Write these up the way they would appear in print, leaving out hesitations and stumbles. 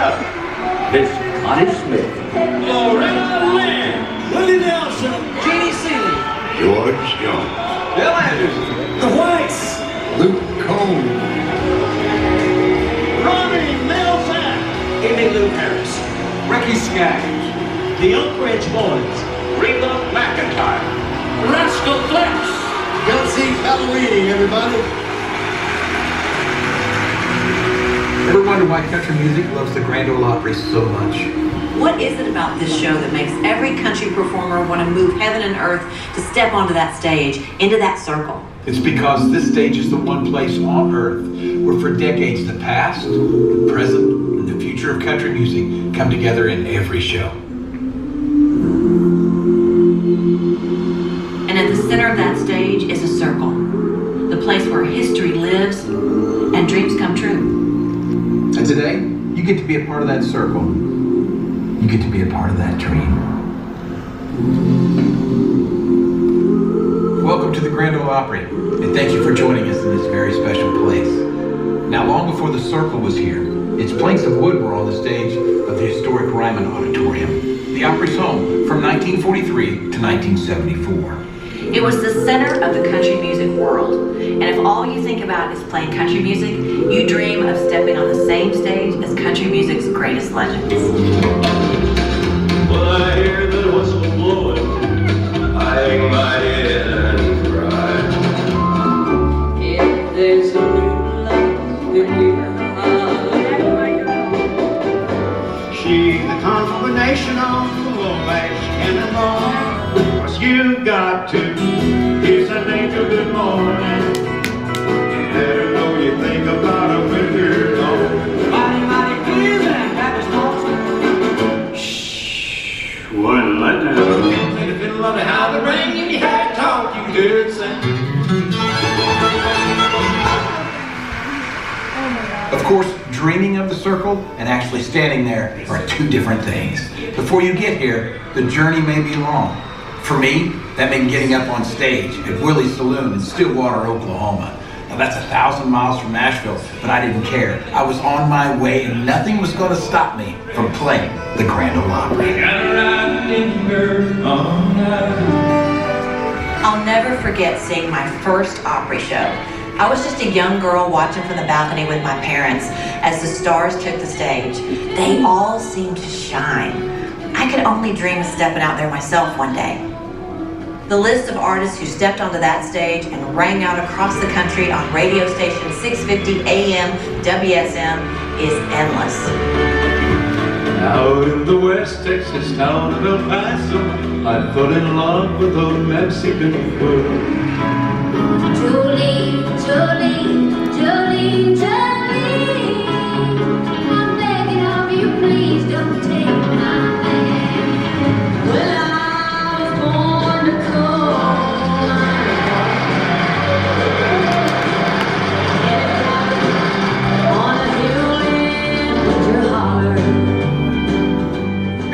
up. Miss Connie Smith. Loretta Lynn. Willie Nelson. Jeannie Seeley. George Jones. Bill Anderson. The Whites. Luke Combs. Ronnie Nelson. Amy Lou Harris. Ricky Skaggs. The Oak Ridge Boys. Reba McEntire. Rascal Flatts. Kelsey Ballerini, everybody. Ever wonder why country music loves the Grand Ole Opry so much? What is it about this show that makes every country performer want to move heaven and earth to step onto that stage, into that circle? It's because this stage is the one place on earth where for decades the past, the present, and the future of country music come together in every show. And at the center of that stage is a circle, the place where history lives and dreams come true. And today, you get to be a part of that circle. You get to be a part of that dream. Welcome to the Grand Ole Opry, and thank you for joining us in this very special place. Now, long before the circle was here, its planks of wood were on the stage of the historic Ryman Auditorium, the Opry's home from 1943 to 1974. It was the center of the country music world. And if all you think about is playing country music, you dream of stepping on the same stage as country music's greatest legends. When I hear that whistle blowing, I hang my head and cry. If there's a new love that we She's the combination of the Wabash Cannonball. Cause you got to kiss an angel good morning. You better know you think about her when you're gone. Mighty, mighty clear and happy stalks. Shh, one let down. Take the fiddle of the how the ring in your head talk, you good sing. Of course, dreaming of the circle and actually standing there are two different things. Before you get here, the journey may be long. For me, that meant getting up on stage at Willie's Saloon in Stillwater, Oklahoma. Now that's 1,000 miles from Nashville, but I didn't care. I was on my way and nothing was going to stop me from playing the Grand Ole Opry. I'll never forget seeing my first Opry show. I was just a young girl watching from the balcony with my parents as the stars took the stage. They all seemed to shine. I could only dream of stepping out there myself one day. The list of artists who stepped onto that stage and rang out across the country on radio station 650 AM WSM is endless. Out in the West Texas town of El Paso, I fell in love with a Mexican girl. Jolene, Jolene, Jolene, Jolene, I'm begging of you, please don't take my man. Well, I was born to call on a hill in winter holler.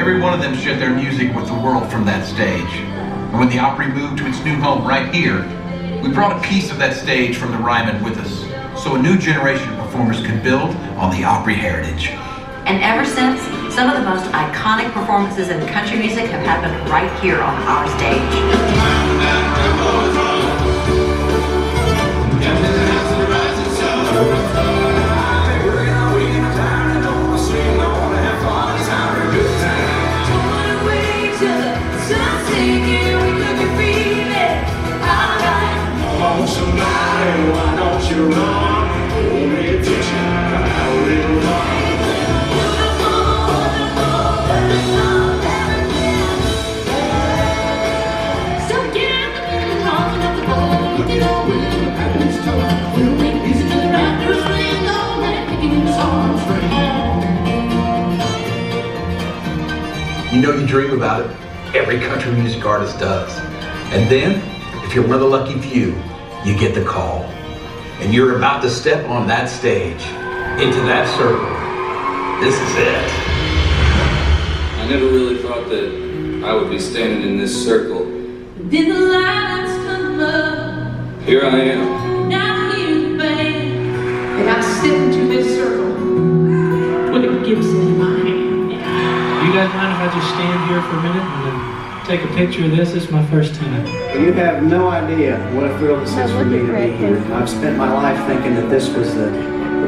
Every one of them shared their music with the world from that stage. And when the Opry moved to its new home right here, we brought a piece of that stage from the Ryman with us, so a new generation of performers could build on the Opry heritage. And ever since, some of the most iconic performances in country music have happened right here on our stage. Somebody, why don't you run? Hold me attention, how little So get out the middle, talking up the ball, looking over the pattern's toe. We'll make music to the rafters ring, all that picking songs for home. You know you dream about it. Every country music artist does. And then, if you're one of the lucky few, you get the call. And you're about to step on that stage, into that circle. This is it. I never really thought that I would be standing in this circle. Did the lights come up? Here I am. Now here, babe. And I step into this circle with a Gibson in my guys mind if I just stand here for a minute and take a picture of this? This is my first time. You have no idea what a thrill this is for me to be here. I've spent my life thinking that this was the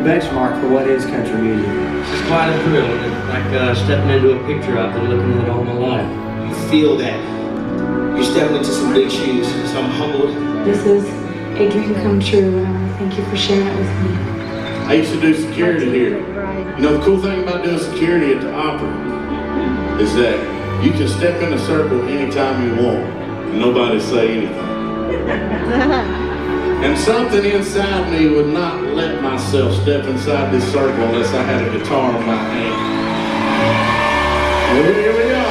benchmark for what is country music. This is quite a thrill, isn't it? Like stepping into a picture I've been looking at all my life. You feel that you're stepping into some big shoes, so I'm humbled. This is a dream come true, and I want to thank you for sharing it with me. I used to do security here. You know, the cool thing about doing security at the Opry is that you can step in a circle anytime you want and nobody say anything. And something inside me would not let myself step inside this circle unless I had a guitar in my hand. Well, here we go.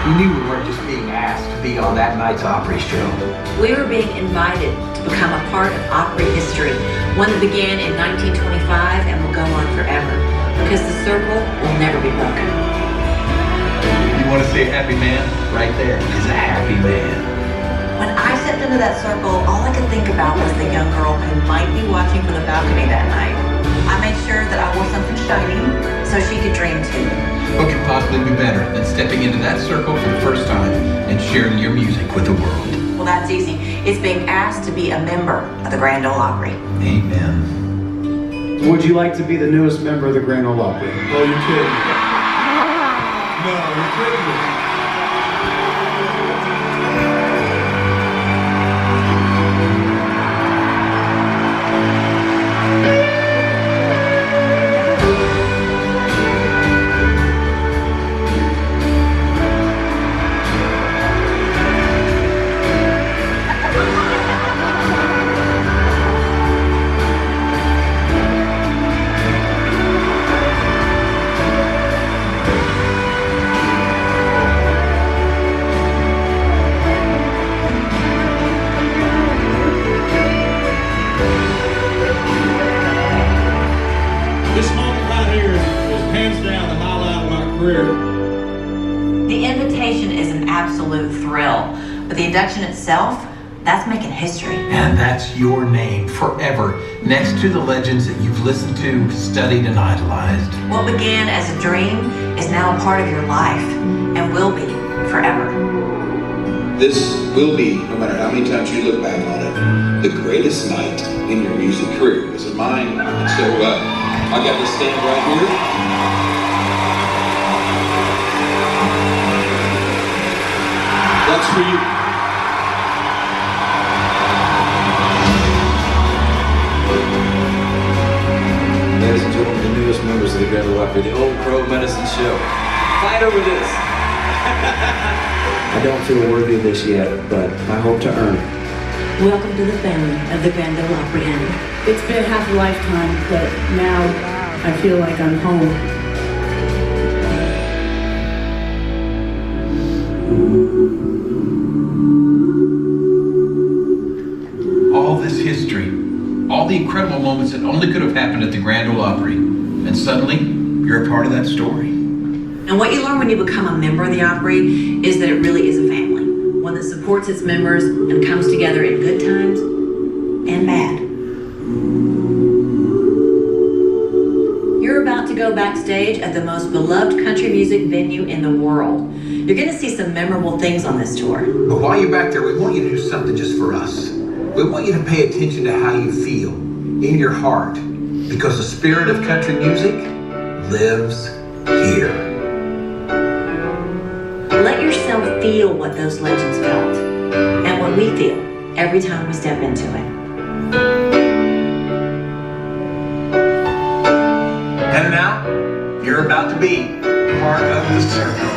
We knew we weren't just being asked to be on that night's Opry show. We were being invited to become a part of Opry history, one that began in 1925 and will go on forever, because the circle will never be broken. You want to see a happy man? Right there is a happy man. When I stepped into that circle, all I could think about was the young girl who might be watching from the balcony that night. I made sure that I wore something shiny so she could dream too. What could possibly be better than stepping into that circle for the first time and sharing your music with the world? Well, that's easy. It's being asked to be a member of the Grand Ole Opry. Amen. Would you like to be the newest member of the Grand Ole Opry? Oh, you're kidding me. No, you're kidding me. This moment right here is hands down the highlight of my career. The invitation is an absolute thrill, but the induction itself, that's making history. And that's your name forever, next to the legends that you've listened to, studied, and idolized. What began as a dream is now a part of your life and will be forever. This will be, no matter how many times you look back on it, the greatest night in your music career. It was mine, and so I got to stand right here. That's for you. Ladies and gentlemen, the newest members of the Grand Ole Opry, the Old Crow Medicine Show. Fight over this. I don't feel worthy of this yet, but I hope to earn it. Welcome to the family of the Grand Ole Opry. It's been half a lifetime, but now I feel like I'm home. All this history, all the incredible moments that only could have happened at the Grand Ole Opry, and suddenly you're a part of that story. And what you learn when you become a member of the Opry is that it really is a family, one that supports its members and comes together in good times and bad. You're about to go backstage at the most beloved country music venue in the world. You're going to see some memorable things on this tour. But while you're back there, we want you to do something just for us. We want you to pay attention to how you feel in your heart, because the spirit of country music lives here. Let yourself feel what those legends felt and what we feel every time we step into it. And now, you're about to be part of the circle.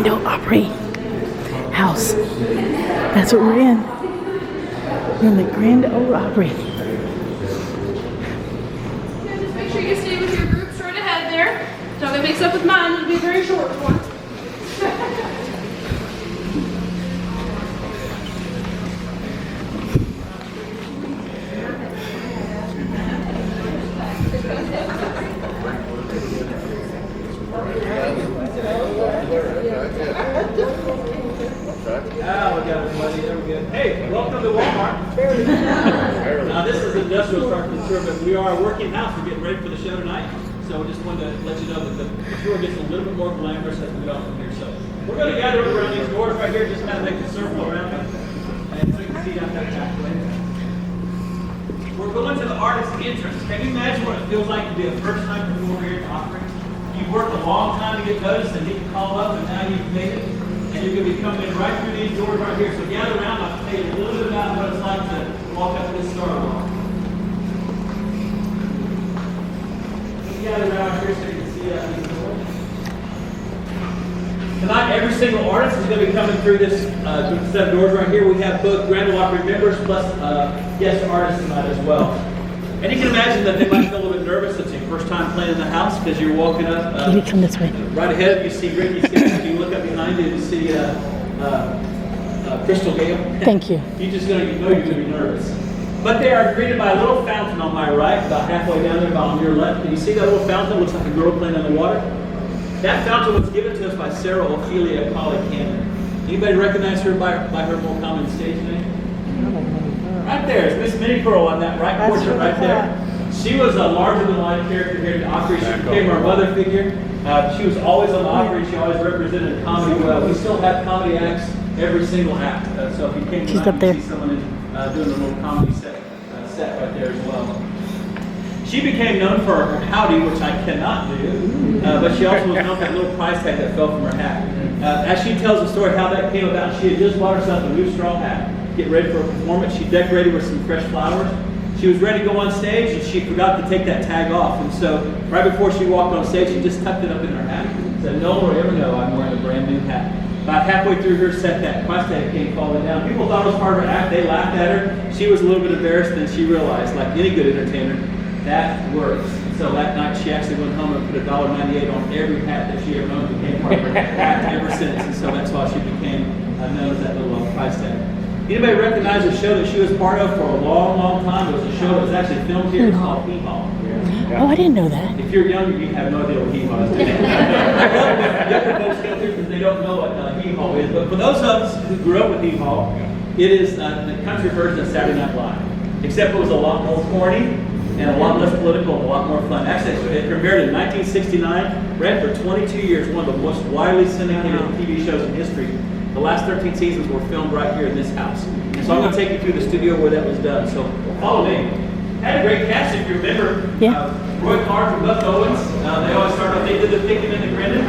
Grand Ole Opry house. That's what we're in. We're in the Grand Ole Opry. Just make sure you stay with your group straight ahead there. Don't get mixed up with mine. It'll be a very short one. Hey, welcome to Walmart. Now this is industrial start to service. We are a working house. We're getting ready for the show tonight. So we just wanted to let you know that the tour gets a little bit more glamorous as we get off from here. So we're going to gather around these doors right here, just kind of make a circle around them. And so you can see down that pathway. We're going to the artist's entrance. Can you imagine what it feels like to be a first-time performer here at the Opry? You've worked a long time to get noticed and get called up, and now you've made it. And you're going to be coming in right through these doors right here. So gather around. I'll tell you a little bit about what it's like to walk up this star wall. Gather around here so you can see these doors. Tonight, every single artist is going to be coming through this set of doors right here. We have both Grand Ole Opry members plus guest artists tonight as well. And you can imagine that they might feel a little bit nervous. It's your first time playing in the house because you're walking up. Can you come this way? Right ahead, you see Ricky. If you look up behind you, you see Crystal Gale. Thank you. You just know you're going to be nervous. But they are greeted by a little fountain on my right, about halfway down there, about on your left. Can you see that little fountain? It looks like a girl playing on the water. That fountain was given to us by Sarah Ophelia Colley Cannon. Anybody recognize her by her more common stage name? Right there, it's Miss Minnie Pearl on that right portrait right there. She was a larger-than-life character here at the Opry. She became our mother figure. She was always on the Opry. She always represented comedy well. We still have comedy acts every single act. So if you came tonight, you can see someone doing a little comedy set right there as well. She became known for her howdy, which I cannot do, but she also was known for that little prize tag that fell from her hat. As she tells the story how that came about, she had just bought herself a new straw hat, get ready for a performance. She decorated with some fresh flowers. She was ready to go on stage, and she forgot to take that tag off. And so, right before she walked on stage, she just tucked it up in her hat. Said, "No one will ever know I'm wearing a brand new hat." About halfway through her set, that price tag came falling down. People thought it was part of her act. They laughed at her. She was a little bit embarrassed, and she realized, like any good entertainer, that works. So that night, she actually went home and put $1.98 on every hat that she ever owned. Became part of her act ever since, and so that's why she became known as that little price tag. Anybody recognize a show that she was part of for a long, long time? It was a show that was actually filmed here. It's called Hee-Haw. Oh, I didn't know that. If you're younger, you have no idea what Hee-Haw is. I love when younger folks go through because they don't know what Hee-Haw is. But for those of us who grew up with Hee-Haw, it is the country version of Saturday Night Live. Except it was a lot more corny and a lot less political and a lot more fun. Actually, it premiered in 1969, ran for 22 years, one of the most widely syndicated TV shows in history. The last 13 seasons were filmed right here in this house. And so I'm going to take you through the studio where that was done. So follow me. Had a great cast, if you remember. Roy Clark and Buck Owens. They always started off, they did the Thinking and the Grinning.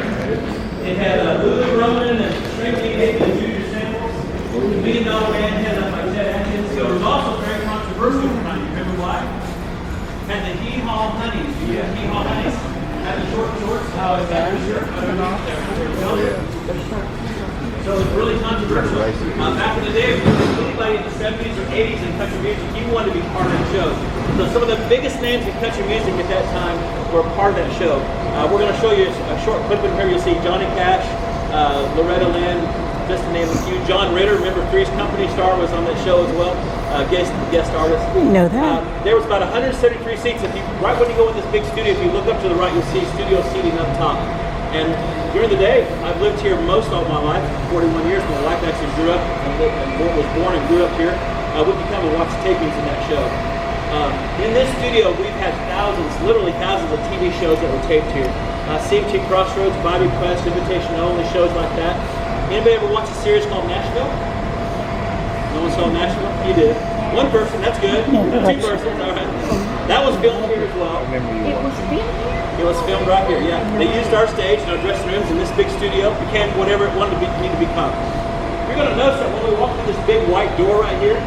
It had Lulu Roman and Strictly Hayden and Junior Samuels. The $1 Million Man had by Ted Atkins. So it was also very controversial for time. You remember why? Had the Hee-Haw Honeys. You remember Hee-Haw Honeys? Had the short shorts. Oh, is that the shirt? So it was really controversial. Back in the day, if anybody in the 70s or 80s in country music, you wanted to be part of that show. So some of the biggest names in country music at that time were part of that show. We're going to show you a short clip in here. You'll see Johnny Cash, Loretta Lynn, just to name a few. John Ritter, remember Three's Company star, was on that show as well. Guest artist. Didn't know that. There was about 173 seats. Right when you go in this big studio, if you look up to the right, you'll see studio seating up top. And during the day, I've lived here most of my life, 41 years. My wife actually grew up and was born and grew up here. We could come and watch tapings in that show. In this studio, we've had thousands, literally thousands of TV shows that were taped here. CMT Crossroads, Bobby Quest, Invitation Only, shows like that. Anybody ever watch a series called Nashville? No one saw Nashville? You did. One person, that's good. Two persons, all right. That was filmed here as well. It was filmed here? It was filmed right here, yeah. They used our stage and our dressing rooms in this big studio, became whatever it wanted to need to become. You're going to notice that when we walk through this big white door right here,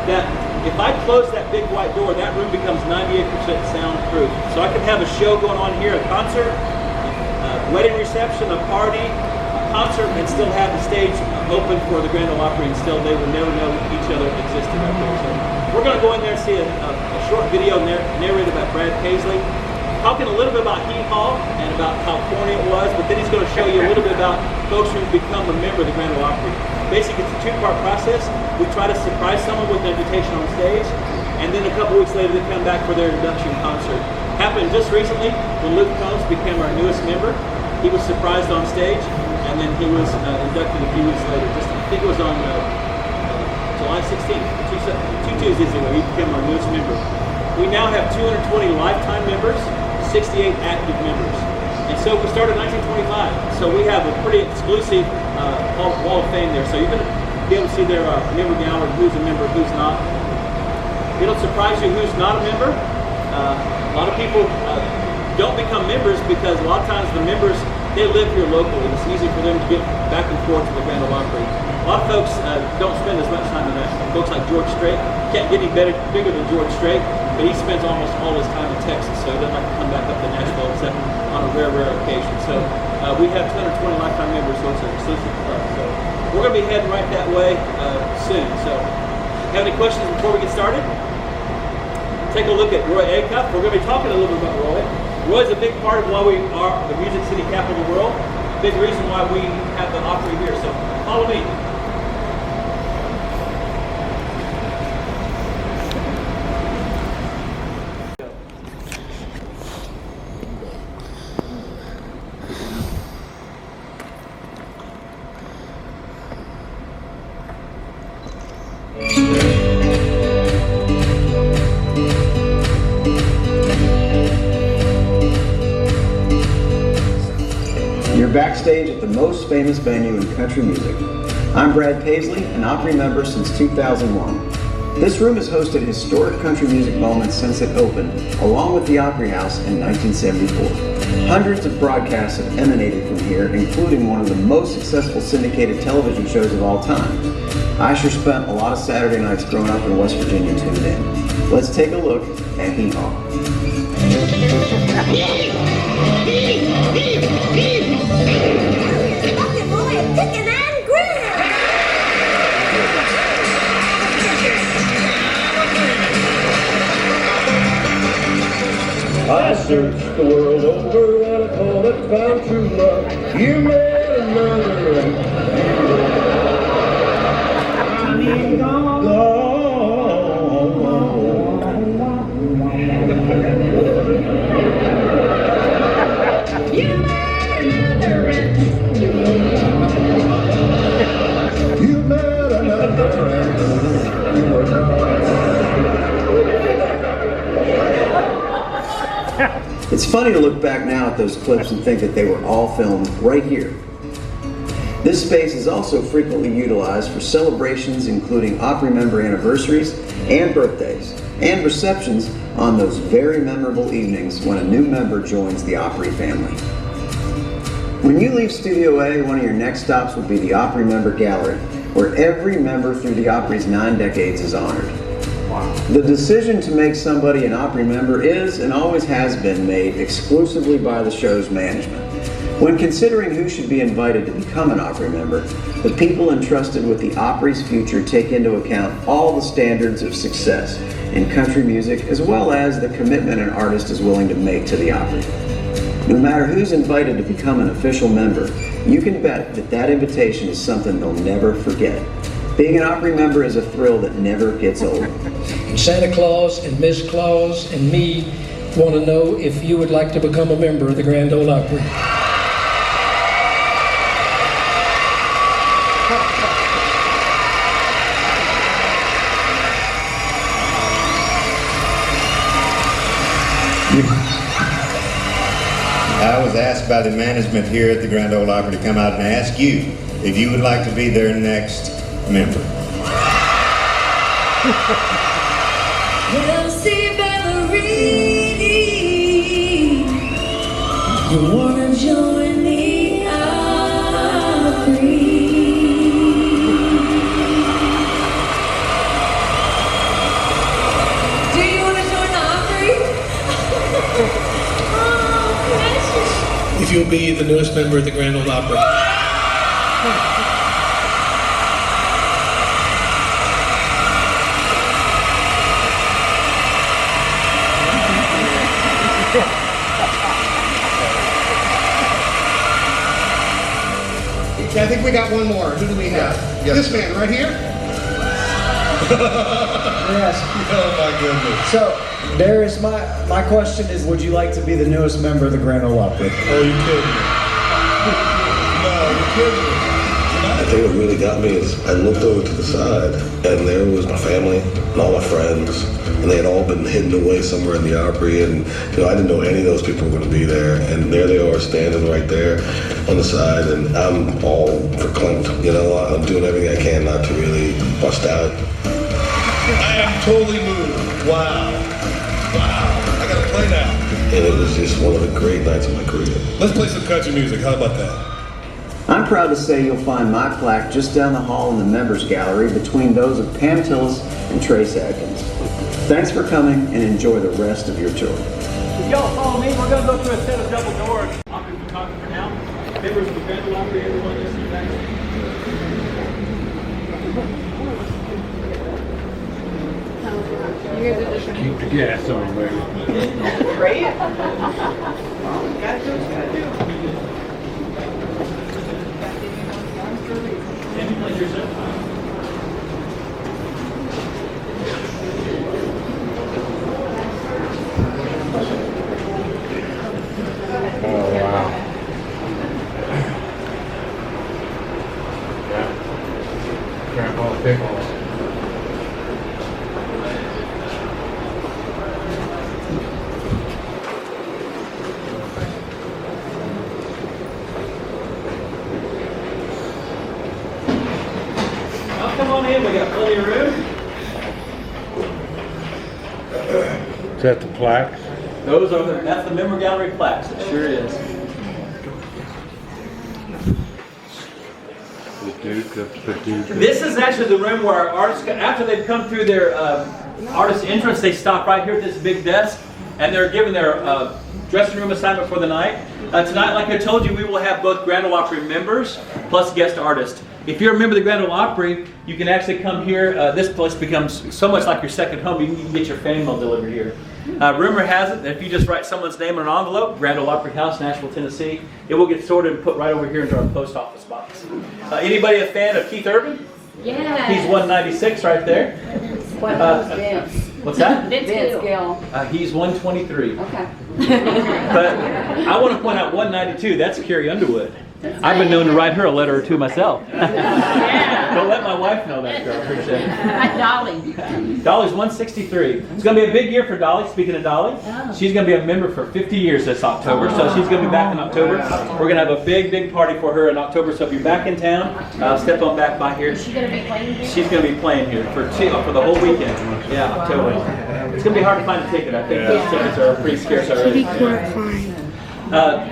that if I close that big white door, that room becomes 98% soundproof. So I can have a show going on here, a concert, a wedding reception, a party, concert and still have the stage open for the Grand Ole Opry, and still they would never know each other existed right there. So we're going to go in there and see a short video narrated by Brad Paisley, talking a little bit about Hee Haw and about how corny it was, but then he's going to show you a little bit about folks who become a member of the Grand Ole Opry. Basically, it's a two-part process. We try to surprise someone with an invitation on stage, and then a couple weeks later they come back for their induction concert. Happened just recently when Luke Combs became our newest member. He was surprised on stage, and then he was inducted a few weeks later. I think it was on July 16th, two Tuesdays ago, he became our newest member. We now have 220 lifetime members, 68 active members. And so we started in 1925. So we have a pretty exclusive wall of fame there. So you're going to be able to see their member gallery, who's a member, who's not. It'll surprise you who's not a member. A lot of people don't become members because a lot of times the members, they live here locally. It's easy for them to get back and forth to the Grand Ole Opry. A lot of folks don't spend as much time in Nashville. Folks like George Strait can't get any bigger than George Strait, but he spends almost all his time in Texas, so he doesn't like to come back up to Nashville except on a rare occasion. So we have 220 lifetime members, so it's an exclusive club. So we're going to be heading right that way soon. So have any questions before we get started? Take a look at Roy Acuff. We're going to be talking a little bit about Roy. Roy's a big part of why we are the Music City capital of the world. A big reason why we have the Opry here. So follow me. Backstage at the most famous venue in country music. I'm Brad Paisley, an Opry member since 2001. This room has hosted historic country music moments since it opened, along with the Opry House in 1974. Hundreds of broadcasts have emanated from here, including one of the most successful syndicated television shows of all time. I sure spent a lot of Saturday nights growing up in West Virginia tuned in. Let's take a look at Hee Haw. I searched the world over and I thought I found true love. You met another and I'm gone. You met another and you met another and you were gone. It's funny to look back now at those clips and think that they were all filmed right here. This space is also frequently utilized for celebrations including Opry member anniversaries and birthdays, and receptions on those very memorable evenings when a new member joins the Opry family. When you leave Studio A, one of your next stops will be the Opry Member Gallery, where every member through the Opry's 9 decades is honored. The decision to make somebody an Opry member is and always has been made exclusively by the show's management. When considering who should be invited to become an Opry member, the people entrusted with the Opry's future take into account all the standards of success in country music, as well as the commitment an artist is willing to make to the Opry. No matter who's invited to become an official member, you can bet that that invitation is something they'll never forget. Being an Opry member is a thrill that never gets old. Santa Claus and Miss Claus and me want to know if you would like to become a member of the Grand Ole Opry. I was asked by the management here at the Grand Ole Opry to come out and ask you if you would like to be their next member. Well, see, Valerie, you wanna join the Opry? Do you wanna join the Opry? Oh, precious. If you'll be the newest member of the Grand Ole Opry. Okay, I think we got one more. Who do we have? This man right here? Yes. Oh my goodness. So, Darius, my question is, would you like to be the newest member of the Grand Ole Opry? Oh, you kidding me? No, you're kidding me. I think what really got me is I looked over to the side and there was my family and all my friends, and they had all been hidden away somewhere in the Opry, and I didn't know any of those people were going to be there, and there they are standing right there on the side, and I'm all verklempt. I'm doing everything I can not to really bust out. I am totally moved. Wow. I gotta play now. And it was just one of the great nights of my career. Let's play some country music. How about that? I'm proud to say you'll find my plaque just down the hall in the members gallery between those of Pam Tillis and Trace Adkins. Thanks for coming and enjoy the rest of your tour. If y'all follow me, we're going to go through a set of double doors. Opry photographer now. Members of the Grand Ole Opry, everyone listening back. Keep the gas on, baby. Right? Oh, wow. Yeah. Grandpa Pickles. Come on in, we got plenty of room. Is that the plaques? That's the member gallery plaques, it sure is. This is actually the room where our artists, after they've come through their artist entrance, they stop right here at this big desk, and they're given their dressing room assignment for the night. Tonight, like I told you, we will have both Grand Ole Opry members plus guest artists. If you're a member of the Grand Ole Opry, you can actually come here. This place becomes so much like your second home. You can get your fan mail delivered here. Rumor has it that if you just write someone's name in an envelope, Grand Ole Opry House, Nashville, Tennessee, it will get sorted and put right over here into our post office box. Anybody a fan of Keith Urban? Yeah. He's 196 right there. What's that? Vince Gill. He's 123. Okay. But I want to point out 192. That's Carrie Underwood. I've been known to write her a letter or two myself. Don't let my wife know that, girl. Appreciate it. Dolly. Dolly's 163. It's going to be a big year for Dolly. Speaking of Dolly, she's going to be a member for 50 years this October. So she's going to be back in October. We're going to have a big, big party for her in October. So if you're back in town, step on back by here. Is she going to be playing here? She's going to be playing here for the whole weekend. Yeah, October. It's going to be hard to find a ticket. I think those tickets are pretty scarce already.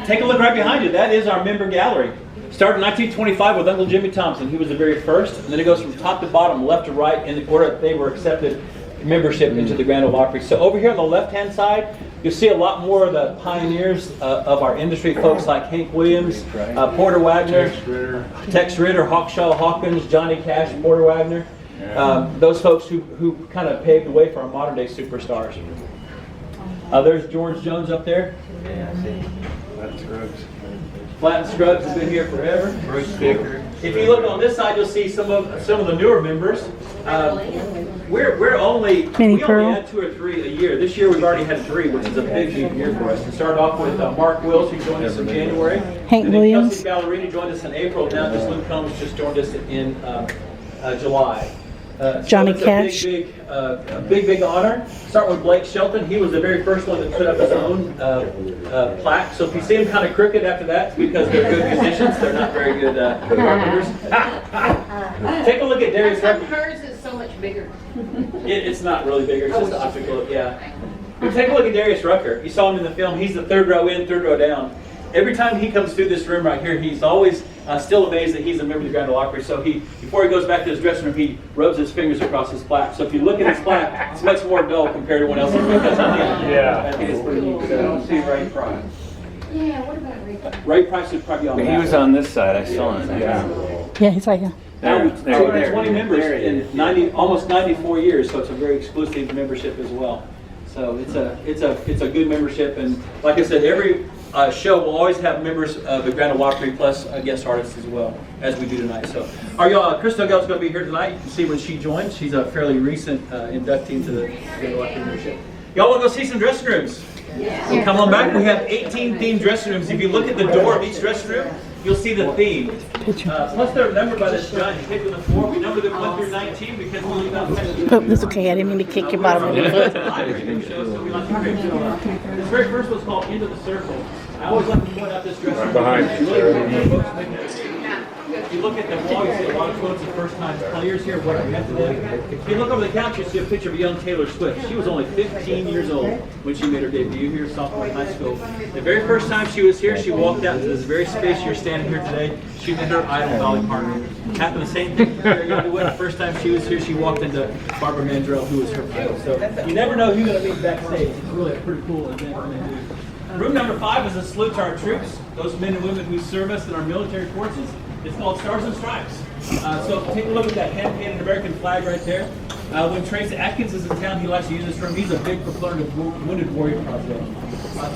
Take a look right behind you. That is our member gallery. Started in 1925 with Uncle Jimmy Thompson. He was the very first. And then it goes from top to bottom, left to right, in the order that they were accepted membership into the Grand Ole Opry. So over here on the left-hand side, you'll see a lot more of the pioneers of our industry, folks like Hank Williams, Porter Wagner, Tex Ritter, Hawkshaw Hawkins, Johnny Cash, Porter Wagner. Those folks who kind of paved the way for our modern-day superstars. There's George Jones up there. Yeah, I see. That's Scruggs. Flat and Scruggs has been here forever. Bruce Dicker. If you look on this side, you'll see some of the newer members. We only add 2 or 3 a year. This year we've already had 3, which is a big year for us. We started off with Mark Wills, who joined us in January. Hank Williams. Kelsey Ballerini joined us in April. Now just Luke Combs just joined us in July. Johnny so Cash. A big honor. Start with Blake Shelton. He was the very first one that put up his own plaque. So if you see him kind of crooked after that, it's because they're good musicians. They're not very good carpenters. Take a look at Darius Rucker. Hers is so much bigger. It's not really bigger. It's just an optical. Yeah. But take a look at Darius Rucker. You saw him in the film. He's the 3rd row in, 3rd row down. Every time he comes through this room right here, he's always still amazed that he's a member of the Grand Ole Opry. So before he goes back to his dressing room, he rubs his fingers across his plaque. So if you look at his plaque, it's much more dull compared to what else because of him. Yeah. I think it's pretty neat. So I don't see Ray Price. Yeah, what about Ray Price? Ray Price would probably be on that. He was on this side. I saw him. Yeah. Yeah, he's like, Now, There, 220 there, members there he in almost 94 years, so it's a very exclusive membership as well. So it's a good membership, and like I said, every show will always have members of the Grand Ole Opry plus guest artists as well, as we do tonight. So, Crystal Gell's going to be here tonight. You can see when she joined. She's a fairly recent inductee into the Grand Ole Opry membership. Y'all want to go see some dressing rooms? Yeah. So come on back. We have 18 themed dressing rooms. If you look at the door of each dressing room, you'll see the theme. Plus they're numbered by this giant pick on the floor. We number them 1 through 19 because we leave out oh, that's okay. I didn't mean to kick your bottom of your foot. This very first one's called Into the Circle. I always like to point out this dressing room. Behind you, If you look at the wall, you see a lot of quotes of first-time players here. What we have to do. If you look over the couch, you see a picture of young Taylor Swift. She was only 15 years old when she made her debut here, sophomore in high school. The very first time she was here, she walked out into this very space you're standing here today. She met her idol, Dolly Parton. Happened the same thing the first time she was here, she walked into Barbara Mandrell, who was her idol. So you never know who you're going to meet backstage. It's really a pretty cool event when they do. Room number 5 is a salute to our troops, those men and women who serve us in our military forces. It's called Stars and Stripes. So take a look at that hand-painted American flag right there. When Tracy Atkins is in town, he likes to use this room. He's a big proponent of Wounded Warrior Project.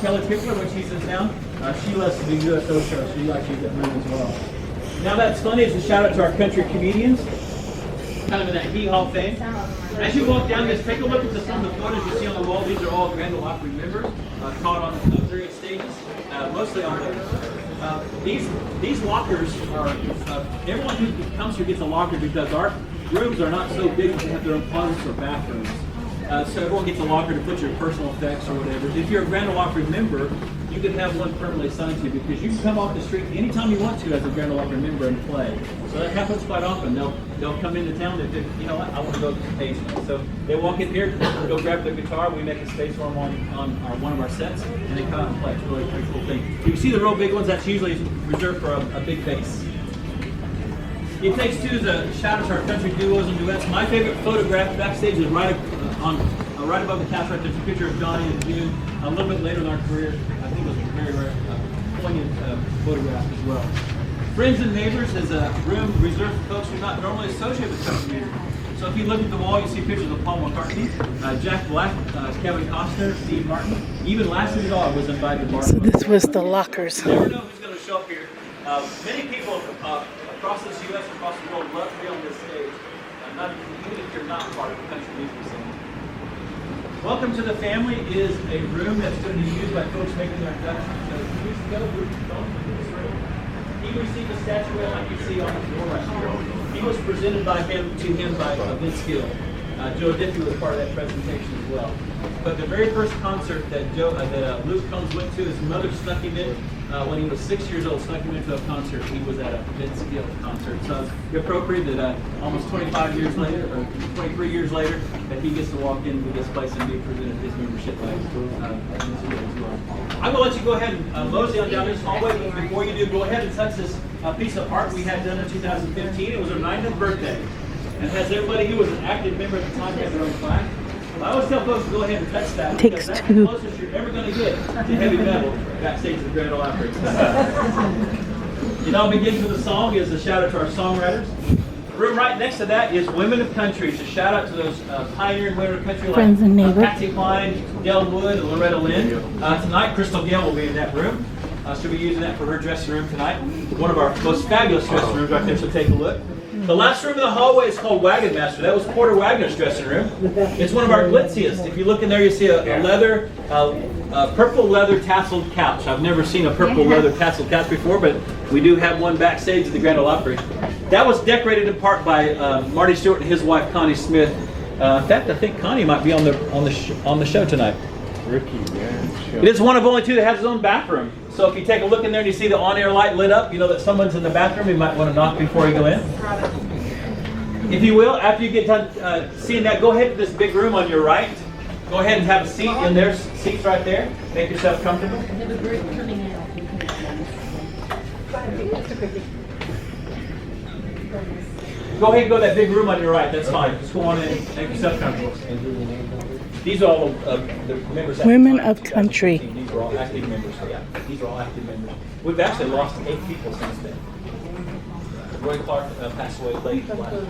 Kelly Pickler, when she's in town, she loves to do USO shows. She likes to use that room as well. Now that's funny is a shout out to our country comedians, kind of in that hee-haw fame. As you walk down this, take a look at some of the photos you see on the wall. These are all Grand Ole Opry members, caught on various stages, mostly on these lockers are, everyone who comes here gets a locker because our rooms are not so big that they have their own closets or bathrooms. So everyone gets a locker to put your personal effects or whatever. If you're a Grand Ole Opry member, you can have one permanently assigned to you because you can come off the street anytime you want to as a Grand Ole Opry member and play. So that happens quite often. They'll come into town and you know what, I want to go to the stage now. So they walk in here, go grab their guitar, we make a space for them on one of our sets, and they come out and play. It's really a pretty cool thing. If you see the real big ones, that's usually reserved for a big bass. It Takes Two is a shout out to our country duos and duets. My favorite photograph backstage is right above the couch right there's a picture of Johnny and June. A little bit later in our career, I think it was a very poignant photograph as well. Friends and Neighbors is a room reserved for folks who are not normally associated with country music. So if you look at the wall, you see pictures of Paul McCartney, Jack Black, Kevin Costner, Steve Martin. Even Lassie the Dog was invited to Martin. So this was the lockers. You never know who's going to show up here. Many people across this U.S. and across the world love to be on this stage, even if you're not part of the country music scene. Welcome to the Family is a room that's going to be used by folks making their introduction. So 2 weeks ago, we were this room. He received a statuette like you see on the floor right here. He was presented to him by Vince Gill. Joe Diffie was part of that presentation as well. But the very first concert that Luke Combs went to, his mother snuck him in when he was 6 years old, snuck him into a concert. He was at a Vince Gill concert. So it's appropriate that almost 25 years later, or 23 years later, that he gets to walk into this place and be presented his membership by Vince Gill as well. I'm going to let you go ahead and mosey on down this hallway, but before you do, go ahead and touch this piece of art we had done in 2015. It was her 90th birthday. And has everybody who was an active member at the time had their own plaque. I always tell folks to go ahead and touch that because that's the closest you're ever going to get to heavy metal backstage at the Grand Ole Opry. It all begins with a song. Is a shout out to our songwriters. The room right next to that is Women of Country. It's a shout out to those pioneering women of country Friends and neighbors. Patsy Cline, Del Wood, and Loretta Lynn. Tonight, Crystal Gayle will be in that room. She'll be using that for her dressing room tonight. One of our most fabulous dressing rooms right there, so take a look. The last room in the hallway is called Wagon Master. That was Porter Wagner's dressing room. It's one of our glitziest. If you look in there, you see a purple leather tasseled couch. I've never seen a purple leather tasseled couch before, but we do have one backstage at the Grand Ole Opry. That was decorated in part by Marty Stewart and his wife Connie Smith. In fact, I think Connie might be on the show tonight. Ricky, yeah. It is one of only 2 that has his own bathroom. So if you take a look in there and you see the on-air light lit up, you know that someone's in the bathroom. You might want to knock before you go in. If you will, after you get done seeing that, go ahead to this big room on your right. Go ahead and have a seat in there. Seats right there. Make yourself comfortable. I have a group coming out. Go ahead and go to that big room on your right. That's fine. Just go on in and make yourself comfortable. These are all the members. Women of Country. These are all active members. Yeah, these are all active members. We've actually lost 8 people since then. Roy Clark passed away late last year.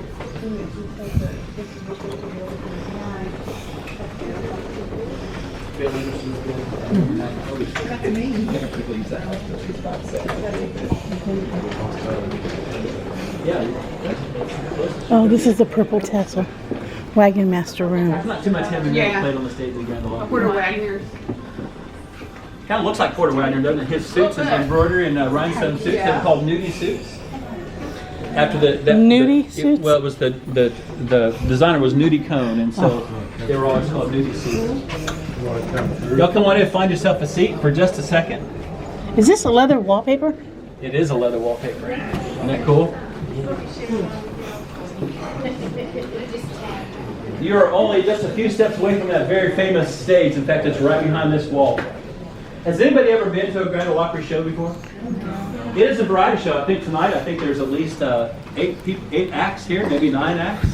Bill Anderson's Oh, this is the purple tassel. Wagon Master Room. There's not too much heavy metal played on the stage again. Porter Wagner's. Kind of looks like Porter Wagner, doesn't it? His suits, his embroidery and rhinestone suits, they're called nudie suits. After nudie suits? Well, it was the designer was Nudie Cone, and so they were always called nudie suits. Y'all come on in and find yourself a seat for just a second. Is this a leather wallpaper? It is a leather wallpaper. Isn't that cool? You're only just a few steps away from that very famous stage. In fact, it's right behind this wall. Has anybody ever been to a Grand Ole Opry show before? It is a variety show. I think tonight, there's at least 8 acts here, maybe 9 acts.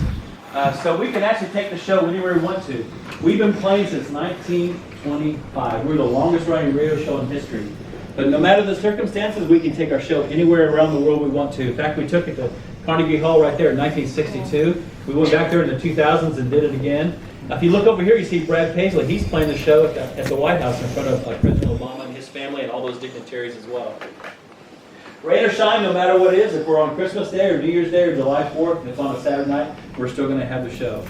So we can actually take the show anywhere we want to. We've been playing since 1925. We're the longest running radio show in history. But no matter the circumstances, we can take our show anywhere around the world we want to. In fact, we took it to Carnegie Hall right there in 1962. We went back there in the 2000s and did it again. If you look over here, you see Brad Paisley. He's playing the show at the White House in front of President Obama and his family and all those dignitaries as well. Rain or shine, no matter what it is, if we're on Christmas Day or New Year's Day or July 4th, and it's on a Saturday night, we're still going to have the show.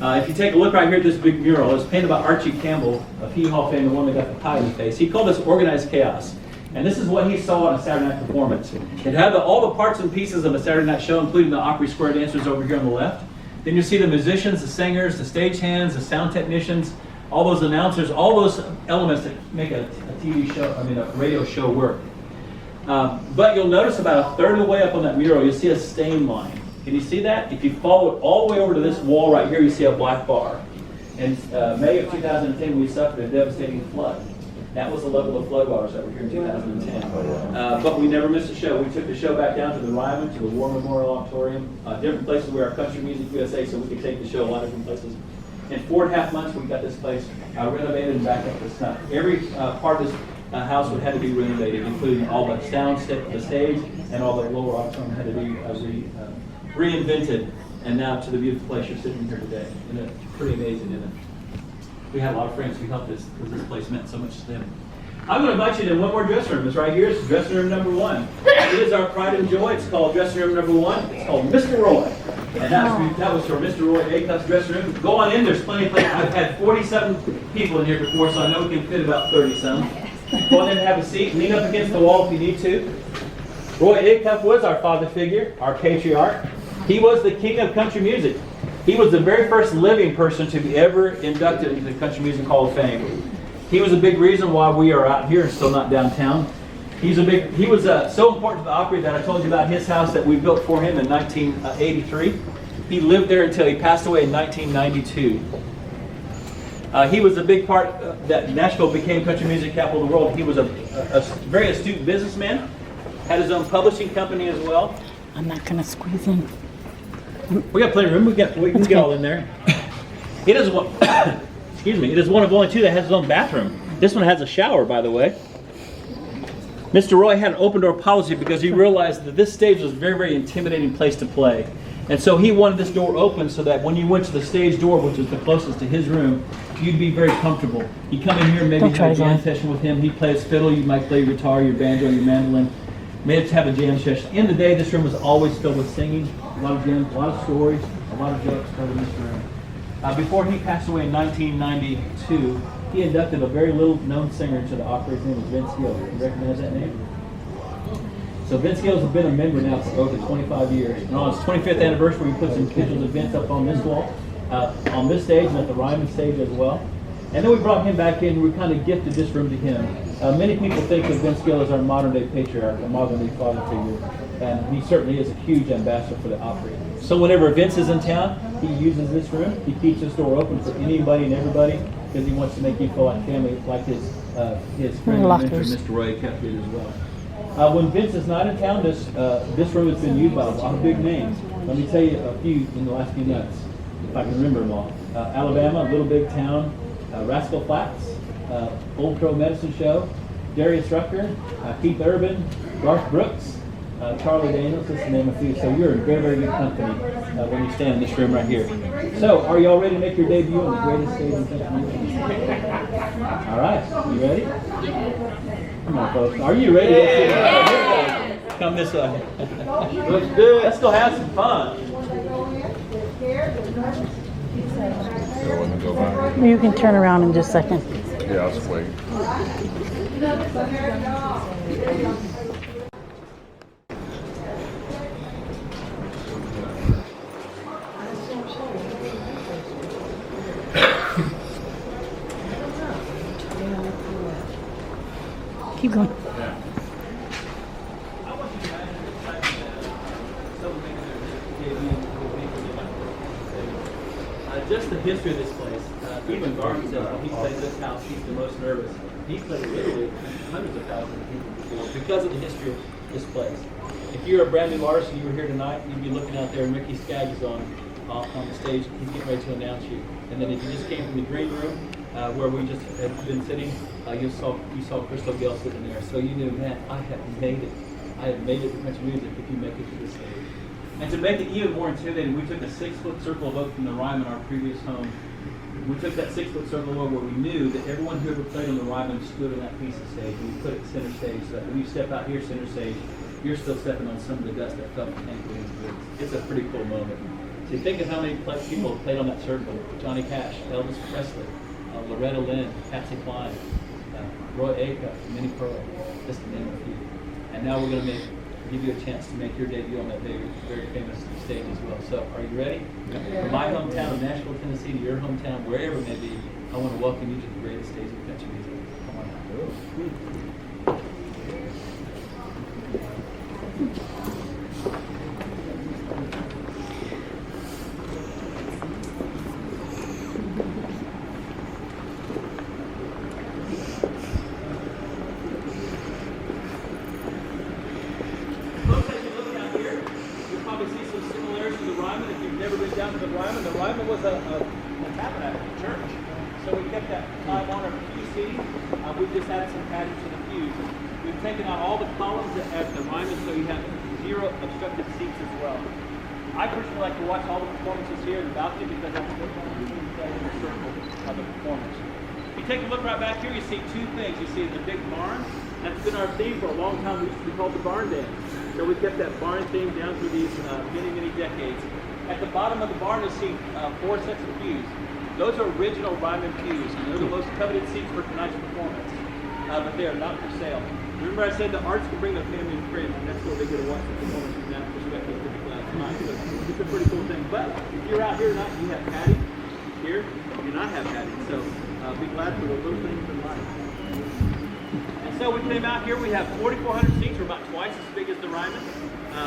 If you take a look right here at this big mural, it's painted by Archie Campbell of Hee Haw fame, the one that got the pie in the face. He called this organized chaos. And this is what he saw on a Saturday night performance. It had all the parts and pieces of a Saturday night show, including the Opry Square dancers over here on the left. Then you see the musicians, the singers, the stagehands, the sound technicians, all those announcers, all those elements that make a TV show, a radio show work. But you'll notice about a third of the way up on that mural, you'll see a stain line. Can you see that? If you follow it all the way over to this wall right here, you see a black bar. In May of 2010, we suffered a devastating flood. That was the level of flood waters that were here in 2010. But we never missed a show. We took the show back down to the Ryman, to the War Memorial Auditorium, different places where our Country Music USA, so we could take the show a lot of different places. In 4.5 months, we got this place renovated and back up to snuff. Every part of this house would have to be renovated, including all the sound, the stage, and all the lower auditorium had to be reinvented. And now to the beautiful place you're sitting here today. And it's pretty amazing, isn't it? We had a lot of friends who helped us because this place meant so much to them. I'm going to invite you to one more dressing room. It's right here. It's dressing room number 1. It is our pride and joy. It's called dressing room number 1. It's called Mr. Roy. And that was for Mr. Roy A-Cups dressing room. Go on in. There's plenty of places. I've had 47 people in here before, so I know we can fit about 30-some. Go on in and have a seat. Lean up against the wall if you need to. Roy A-Cup was our father figure, our patriarch. He was the king of country music. He was the very first living person to be ever inducted into the Country Music Hall of Fame. He was a big reason why we are out here and still not downtown. He was so important to the Opry that I told you about his house that we built for him in 1983. He lived there until he passed away in 1992. He was a big part that Nashville became country music capital of the world. He was a very astute businessman, had his own publishing company as well. I'm not going to squeeze in. We got plenty of room. We can get all in there. It is one. Excuse me. It is one of only 2 that has its own bathroom. This one has a shower, by the way. Mr. Roy had an open door policy because he realized that this stage was a very, very intimidating place to play, and so he wanted this door open so that when you went to the stage door, which was the closest to his room, you'd be very comfortable. You come in here, maybe have a jam session with him. He plays fiddle. You might play your guitar, your banjo, your mandolin. Maybe have a jam session. In the day, this room was always filled with singing, a lot of jams, a lot of stories, a lot of jokes covered in this room. Before he passed away in 1992, he inducted a very little-known singer to the Opry. His name was Vince Gill. You recognize that name? So Vince Gill has been a member now for over 25 years. And on his 25th anniversary, we put some pictures of Vince up on this wall, on this stage, and at the Ryman stage as well. And then we brought him back in. We kind of gifted this room to him. Many people think of Vince Gill as our modern-day patriarch, a modern-day father figure, and he certainly is a huge ambassador for the Opry. So whenever Vince is in town, he uses this room. He keeps this door open for anybody and everybody because he wants to make you feel like family, like his friend and mentor, Mr. Roy kept it as well. When Vince is not in town, this room has been used by a lot of big names. Let me tell you a few in the last few months, if I can remember them all. Alabama, Little Big Town, Rascal Flatts, Old Crow Medicine Show, Darius Rucker, Keith Urban, Garth Brooks, Charlie Daniels is the name of you. So you're in very, very good company when you stand in this room right here. So, are you all ready to make your debut on the greatest stage in country music? All right, you ready? Come on, folks. Are you ready? Yeah. Come this way. Let's do it. Let's go have some fun. You can turn around in just a second. Yeah, I'll just wait. Keep going. Just the history of this place. Even Garvin says when he plays this house, he's the most nervous. He played literally hundreds of thousands of people before because of the history of this place. If you're a brand new artist and you were here tonight, you'd be looking out there and Ricky Skaggs is on the stage. He's getting ready to announce you. And then if you just came from the green room where we just had been sitting, you saw Crystal Gale sitting there. So you knew, man, I have made it. I have made it to country music if you make it to this stage. And to make it even more intimidating, we took a 6-foot circle of oak from the Ryman, our previous home. We took that 6-foot circle of oak where we knew that everyone who ever played on the Ryman stood on that piece of stage. And we put it center stage so that when you step out here center stage, you're still stepping on some of the dust that fell from Hank Williams' boots. It's a pretty cool moment. So you think of how many people played on that circle. Johnny Cash, Elvis Presley, Loretta Lynn, Patsy Cline, Roy Acuff, Minnie Pearl, just to name a few. And now we're going to give you a chance to make your debut on that very, very famous stage as well. So, are you ready? From my hometown of Nashville, Tennessee, to your hometown, wherever it may be, I want to welcome you to the greatest stage in country music. Come on out. The Ryman was a tabernacle, a church. So we kept that time honor pew seating. We've just added some padding to the pews. We've taken out all the columns at the Ryman so you have 0 obstructed seats as well. I personally like to watch all the performances here in the balcony because I can look on the circle of the performance. If you take a look right back here, you see 2 things. You see the big barn. That's been our theme for a long time. We used to be called the barn dance. So we kept that barn theme down through these many, many decades. At the bottom of the barn, you'll see 4 sets of pews. Those are original Ryman pews, and they're the most coveted seats for tonight's performance. But they are not for sale. Remember I said the arts can bring their family and friends, and that's where they get to watch the performance from that perspective tonight. So it's a pretty cool thing. But if you're out here tonight and you have padding, here you do not have padding. So be glad for the little things in life. And so we came out here, we have 4,400 seats. We're about twice as big as the Ryman.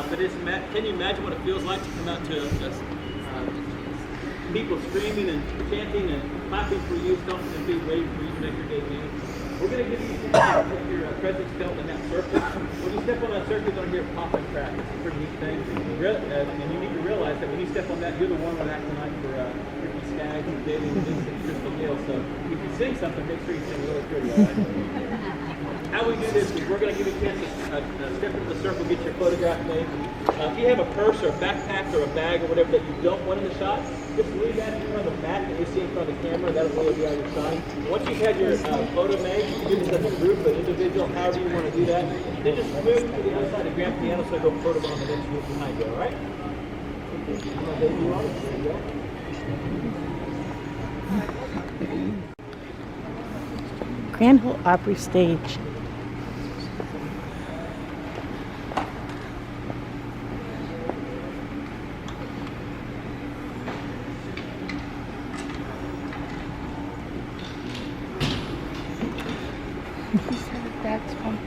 But can you imagine what it feels like to come out to people screaming and chanting and clapping for you, stomping and feet, waiting for you to make your debut? We're going to give you your presence felt in that circle. When you step on that circle, you're going to hear pop and crack. It's a pretty neat thing. And you need to realize that when you step on that, you're the one that act tonight for Ricky Skaggs and David and Crystal Gale. So if you sing something, make sure you sing really pretty, all right? How we do this is we're going to give you a chance to step into the circle, get your photograph made. If you have a purse or a backpack or a bag or whatever that you don't want in the shot, just leave that here on the back that you see in front of the camera. That'll really be on your shot. Once you've had your photo made, you can do this as a group, an individual, however you want to do that. Then just move to the other side of the grand piano so I go photo on the next group behind you, all right? I'm going to take you on it. There you go. Grand Ole Opry stage. That's from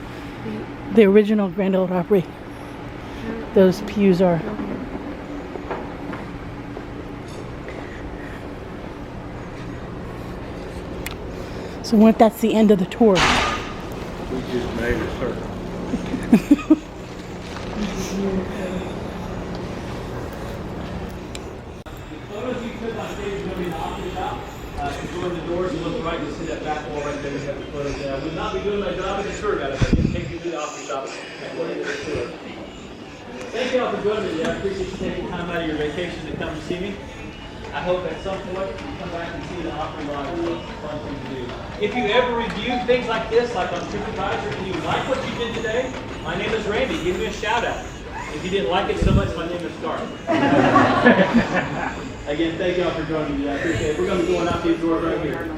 The original Grand Ole Opry. Those pews are. So what if that's the end of the tour? We just made a circle. Photos you took on stage are going to be in the Opry shop. If you go in the doors, you look right, you'll see that back wall right there. You have the photos there. I would not be doing my job as a tour guide if I didn't take you to the Opry shop at the end of the tour. Thank you all for joining me today. I appreciate you taking time out of your vacation to come and see me. I hope at some point you come back and see the Opry live. It's a fun thing to do. If you ever review things like this, like on TripAdvisor, and you like what you did today, my name is Randy. Give me a shout out. If you didn't like it so much, my name is Garth. Again, thank you all for joining me. I appreciate it. We're going to be going out these doors right here.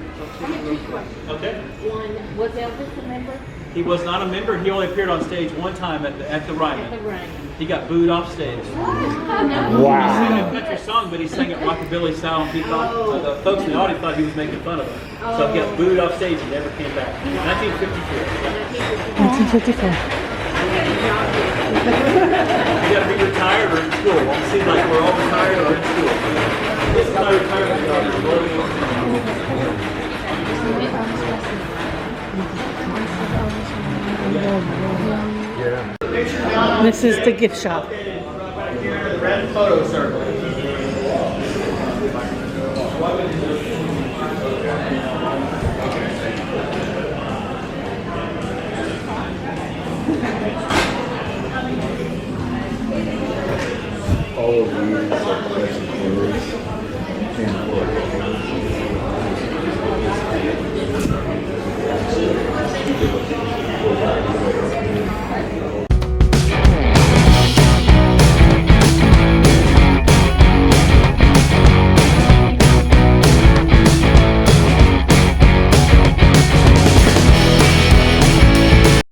I have 2 questions. Okay. One, was Elvis a member? He was not a member. He only appeared on stage one time at the Ryman. At the Ryman. He got booed off stage. Wow. He sang a country song, but he sang it rockabilly style, and people thought, the folks in the audience thought he was making fun of him. So he got booed off stage and never came back. 1954. 1954. You got to be retired or in school. It seems like we're all retired or in school. This is my retirement card. This is the gift shop. Right here, the red photo circle.